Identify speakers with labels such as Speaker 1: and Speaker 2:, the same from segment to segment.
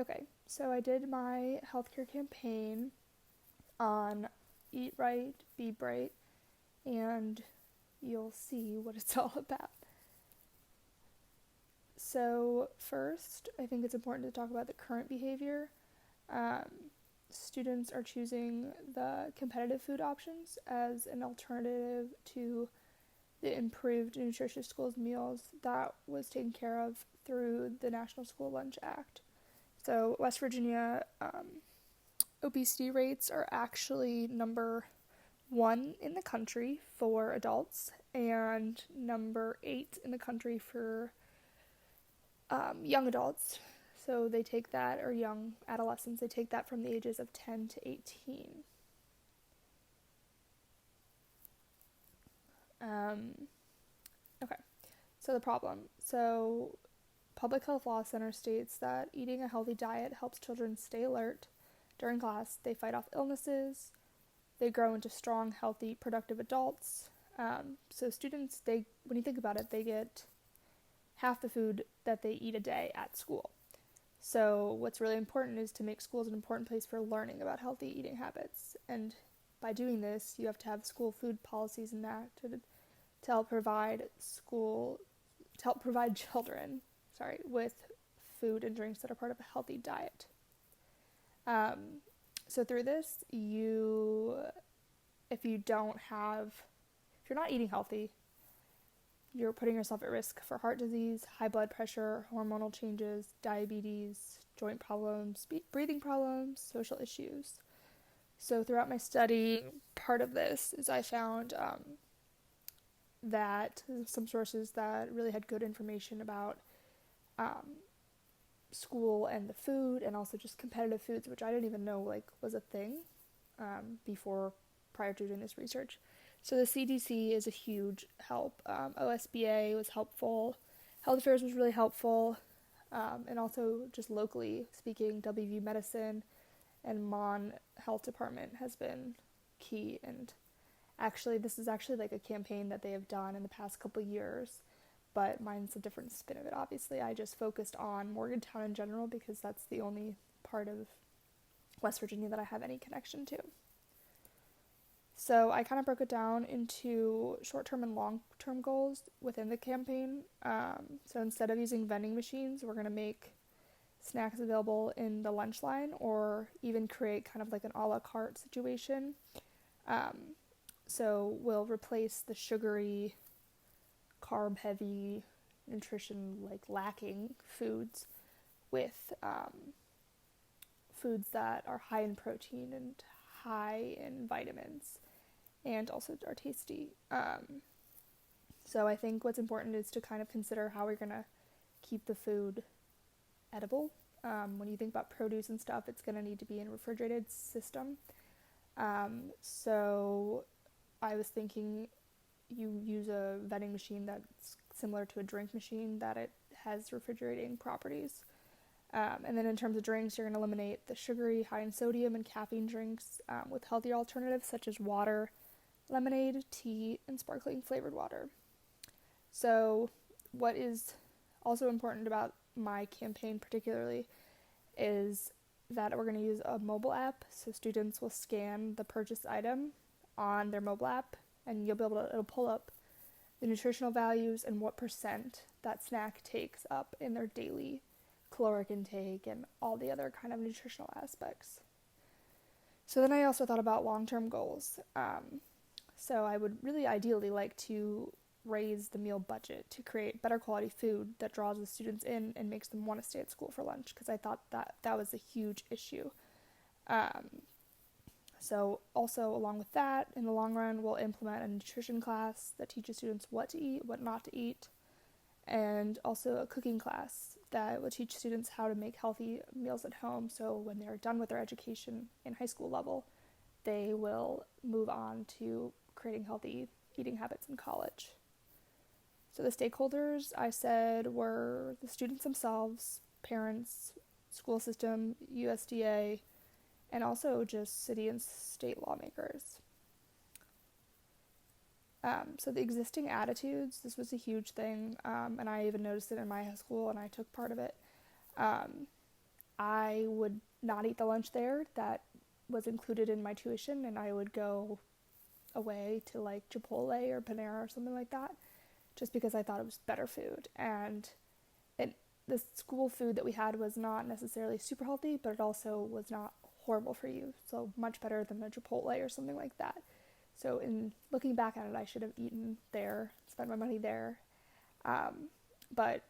Speaker 1: Okay, so I did my healthcare campaign on Eat Right, Be Bright, and you'll see what it's all about. So, first, I think it's important to talk about the current behavior. Um, Students are choosing the competitive food options as an alternative to the improved nutritious schools meals that was taken care of through the National School Lunch Act. So, West Virginia obesity rates are actually number one in the country for adults and number 8 in the country for young adults. So they take that, or young adolescents, they take that from the ages of 10 to 18. Um, okay, so the problem. So, Public Health Law Center states that eating a healthy diet helps children stay alert during class. They fight off illnesses. They grow into strong, healthy, productive adults. So students, when you think about it, they get half the food that they eat a day at school. So what's really important is to make schools an important place for learning about healthy eating habits. And by doing this, you have to have school food policies enacted to help provide children, with food and drinks that are part of a healthy diet. So through this, if you don't have, if you're not eating healthy, you're putting yourself at risk for heart disease, high blood pressure, hormonal changes, diabetes, joint problems, breathing problems, social issues. So throughout my study, part of this is I found that some sources that really had good information about school and the food, and also just competitive foods, which I didn't even know was a thing prior to doing this research. So the CDC is a huge help. OSBA was helpful. Health Affairs was really helpful. And also just locally speaking, WVU Medicine and Mon Health Department has been key. And actually, this is actually like a campaign that they have done in the past couple years, but mine's a different spin of it, obviously. I just focused on Morgantown in general because that's the only part of West Virginia that I have any connection to. So I kind of broke it down into short-term and long-term goals within the campaign. So instead of using vending machines, we're going to make snacks available in the lunch line, or even create kind of like an a la carte situation. So we'll replace the sugary, carb-heavy, nutrition lacking foods with foods that are high in protein and high in vitamins, and also are tasty. So I think what's important is to kind of consider how we're going to keep the food edible. When you think about produce and stuff, it's going to need to be in a refrigerated system. So I was thinking you use a vending machine that's similar to a drink machine, that it has refrigerating properties. And then in terms of drinks, you're going to eliminate the sugary, high in sodium, and caffeine drinks with healthier alternatives such as water, lemonade, tea, and sparkling flavored water. So what is also important about my campaign particularly is that we're going to use a mobile app. So students will scan the purchased item on their mobile app, and it'll pull up the nutritional values and what percent that snack takes up in their daily caloric intake and all the other kind of nutritional aspects. So then I also thought about long-term goals. So I would really ideally like to raise the meal budget to create better quality food that draws the students in and makes them want to stay at school for lunch, because I thought that was a huge issue. So also along with that, in the long run, we'll implement a nutrition class that teaches students what to eat, what not to eat, and also a cooking class that will teach students how to make healthy meals at home, so when they're done with their education in high school level, they will move on to creating healthy eating habits in college. So the stakeholders I said were the students themselves, parents, school system, USDA, and also just city and state lawmakers. So the existing attitudes, this was a huge thing, and I even noticed it in my high school, and I took part of it. I would not eat the lunch there that was included in my tuition, and I would go away to like Chipotle or Panera or something like that, just because I thought it was better food. And the school food that we had was not necessarily super healthy, but it also was not horrible for you, so much better than the Chipotle or something like that. So in looking back at it, I should have eaten there, spent my money there. But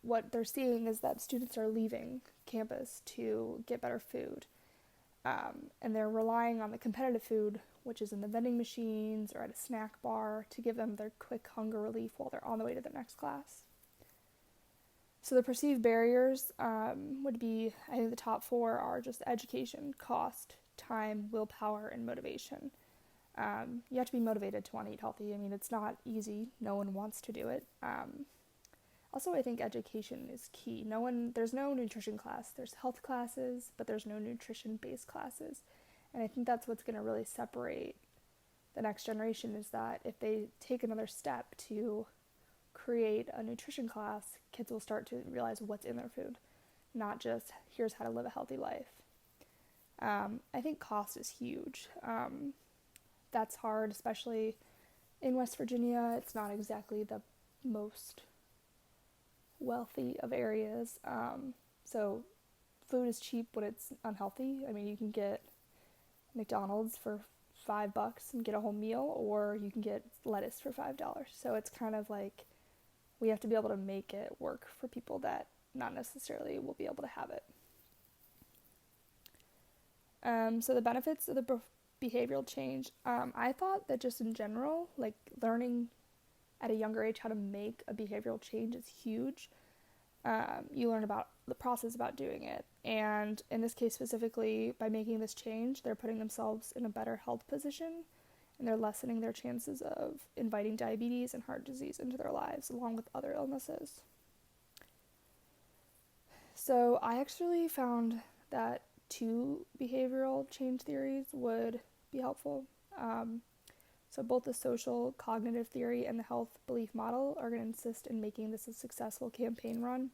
Speaker 1: what they're seeing is that students are leaving campus to get better food. And they're relying on the competitive food, which is in the vending machines or at a snack bar, to give them their quick hunger relief while they're on the way to the next class. So the perceived barriers would be, I think the top 4 are just education, cost, time, willpower, and motivation. You have to be motivated to want to eat healthy. I mean, it's not easy. No one wants to do it. Also, I think education is key. There's no nutrition class. There's health classes, but there's no nutrition-based classes. And I think that's what's going to really separate the next generation, is that if they take another step to create a nutrition class, kids will start to realize what's in their food, not just here's how to live a healthy life. I think cost is huge. That's hard, especially in West Virginia. It's not exactly the most wealthy of areas. So food is cheap when it's unhealthy. I mean, you can get McDonald's for $5 and get a whole meal, or you can get lettuce for $5. So it's kind of like we have to be able to make it work for people that not necessarily will be able to have it. So the benefits of the behavioral change, I thought that just in general, like learning at a younger age how to make a behavioral change is huge. You learn about the process about doing it. And in this case specifically, by making this change, they're putting themselves in a better health position, and they're lessening their chances of inviting diabetes and heart disease into their lives, along with other illnesses. So I actually found that 2 behavioral change theories would be helpful. So both the social cognitive theory and the health belief model are going to insist in making this a successful campaign run.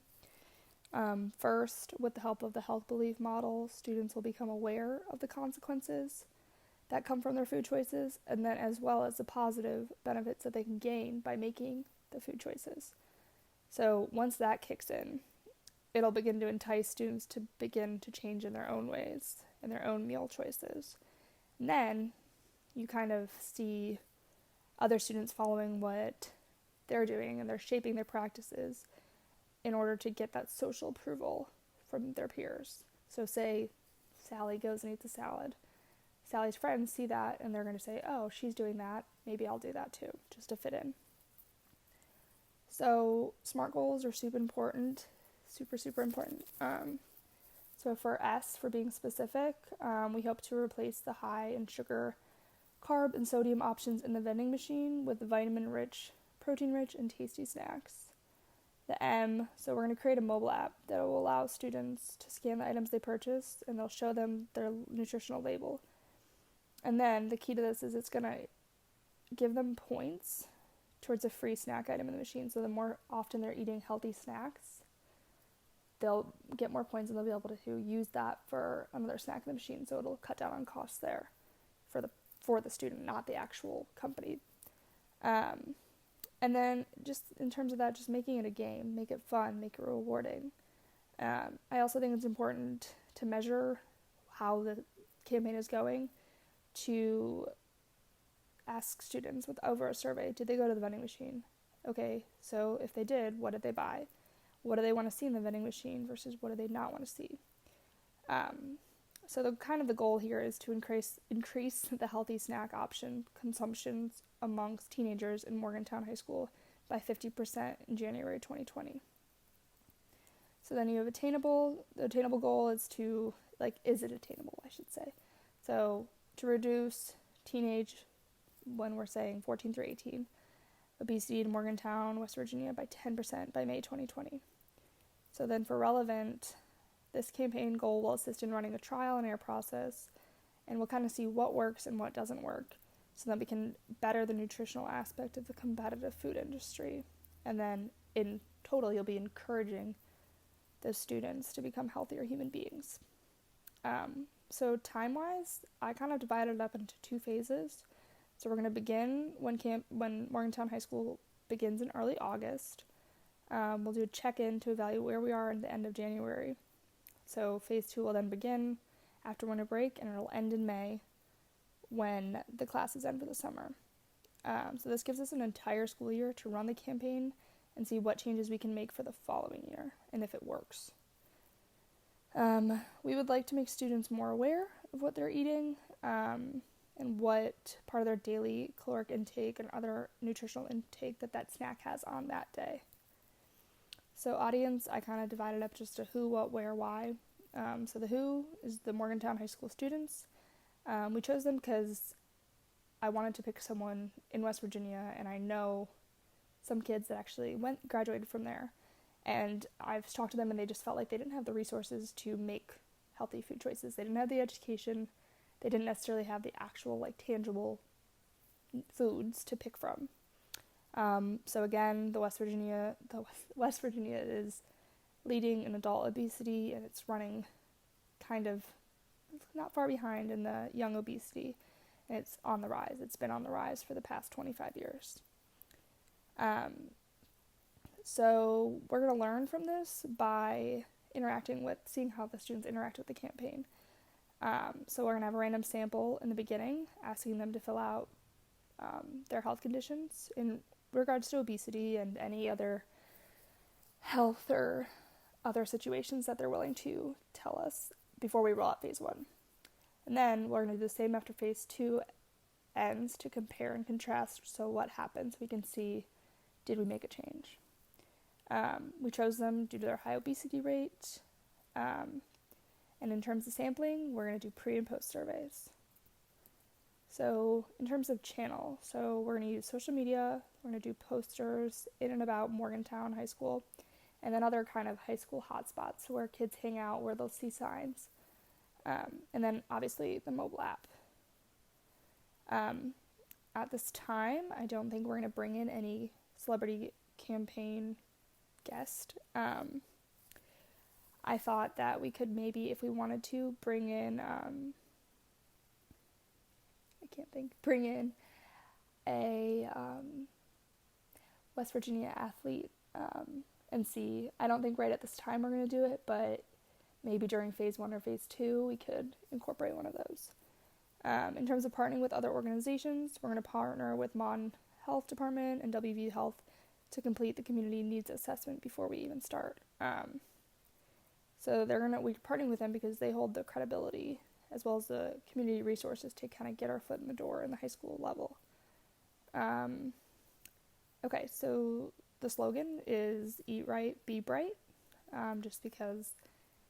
Speaker 1: First, with the help of the health belief model, students will become aware of the consequences that come from their food choices, and then as well as the positive benefits that they can gain by making the food choices. So once that kicks in, it'll begin to entice students to begin to change in their own ways and their own meal choices. And then you kind of see other students following what they're doing, and they're shaping their practices in order to get that social approval from their peers. So say Sally goes and eats a salad. Sally's friends see that, and they're going to say, oh, she's doing that, maybe I'll do that too, just to fit in. So SMART goals are super important. So for S, for being specific, we hope to replace the high in sugar, carb, and sodium options in the vending machine with vitamin-rich, protein-rich, and tasty snacks. The M, so we're going to create a mobile app that will allow students to scan the items they purchase, and they'll show them their nutritional label. And then the key to this is it's going to give them points towards a free snack item in the machine. So the more often they're eating healthy snacks, they'll get more points, and they'll be able to use that for another snack in the machine. So it'll cut down on costs there for the student, not the actual company. And then just in terms of that, just making it a game, make it fun, make it rewarding. I also think it's important to measure how the campaign is going, to ask students over a survey, did they go to the vending machine? Okay, so if they did, what did they buy? What do they want to see in the vending machine versus what do they not want to see? So the goal here is to increase the healthy snack option consumptions amongst teenagers in Morgantown High School by 50% in January 2020. So then you have attainable. The attainable goal is is it attainable, I should say. So to reduce teenage, when we're saying 14 through 18, obesity in Morgantown, West Virginia by 10% by May 2020. So then for relevant, this campaign goal will assist in running a trial and error process, and we'll kind of see what works and what doesn't work, so that we can better the nutritional aspect of the competitive food industry. And then in total, you'll be encouraging those students to become healthier human beings. So time-wise, I kind of divided it up into 2 phases. So we're going to begin when Morgantown High School begins in early August. We'll do a check-in to evaluate where we are at the end of January. So phase 2 will then begin after winter break, and it'll end in May when the classes end for the summer. So this gives us an entire school year to run the campaign and see what changes we can make for the following year, and if it works. We would like to make students more aware of what they're eating, and what part of their daily caloric intake and other nutritional intake that snack has on that day. So audience, I kind of divided up just to who, what, where, why. So the who is the Morgantown High School students. We chose them because I wanted to pick someone in West Virginia, and I know some kids that actually graduated from there. And I've talked to them, and they just felt like they didn't have the resources to make healthy food choices. They didn't have the education. They didn't necessarily have the actual, tangible foods to pick from. So again, West Virginia is leading in adult obesity, and it's running kind of not far behind in the young obesity. And it's on the rise. It's been on the rise for the past 25 years. So we're going to learn from this by seeing how the students interact with the campaign. So we're going to have a random sample in the beginning, asking them to fill out their health conditions in regards to obesity and any other health or other situations that they're willing to tell us before we roll out phase 1. And then we're going to do the same after phase 2 ends to compare and contrast. So what happens? We can see, did we make a change? We chose them due to their high obesity rate. And in terms of sampling, we're going to do pre and post surveys. So in terms of channel, so we're going to use social media. We're going to do posters in and about Morgantown High School, and then other kind of high school hotspots where kids hang out, where they'll see signs. And then obviously the mobile app. At this time, I don't think we're going to bring in any celebrity campaign guest. I thought that we could maybe, if we wanted to, bring in a West Virginia athlete and see. I don't think right at this time we're going to do it, but maybe during phase 1 or phase 2 we could incorporate one of those. In terms of partnering with other organizations, we're going to partner with Mon Health Department and WV Health to complete the community needs assessment before we even start. So we're partnering with them because they hold the credibility as well as the community resources to kind of get our foot in the door in the high school level. Okay, so the slogan is Eat Right, Be Bright, just because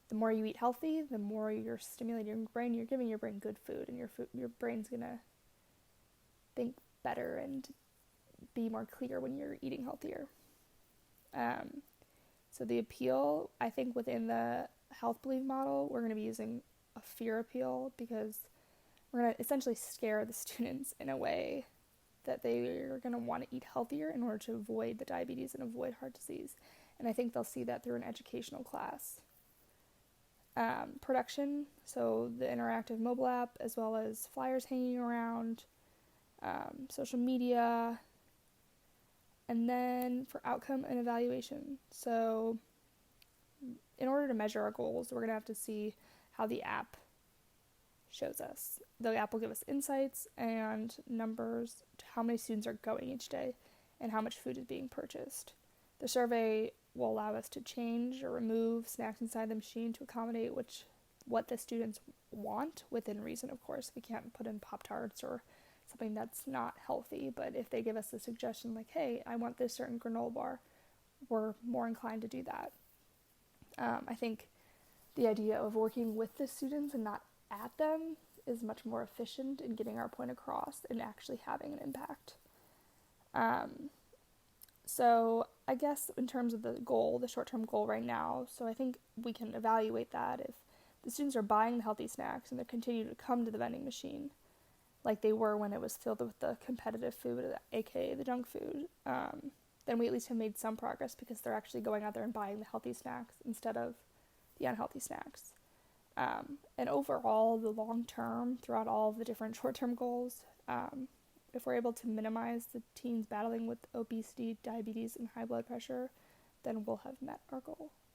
Speaker 1: the more you eat healthy, the more you're stimulating your brain, you're giving your brain good food, and your brain's going to think better and be more clear when you're eating healthier. So the appeal, I think within the Health Believe model, we're going to be using a fear appeal because we're going to essentially scare the students in a way that they are going to want to eat healthier in order to avoid the diabetes and avoid heart disease. And I think they'll see that through an educational class. Production, so the interactive mobile app, as well as flyers hanging around, social media, and then for outcome and evaluation. So in order to measure our goals, we're going to have to see how the app shows us. The app will give us insights and numbers to how many students are going each day and how much food is being purchased. The survey will allow us to change or remove snacks inside the machine to accommodate what the students want, within reason, of course. We can't put in Pop-Tarts or something that's not healthy, but if they give us a suggestion like, hey, I want this certain granola bar, we're more inclined to do that. I think the idea of working with the students and not at them is much more efficient in getting our point across and actually having an impact. So I guess in terms of the goal, the short-term goal right now, so I think we can evaluate that if the students are buying the healthy snacks and they continue to come to the vending machine like they were when it was filled with the competitive food, aka the junk food, then we at least have made some progress because they're actually going out there and buying the healthy snacks instead of the unhealthy snacks. And overall, the long term, throughout all of the different short-term goals, if we're able to minimize the teens battling with obesity, diabetes, and high blood pressure, then we'll have met our goal.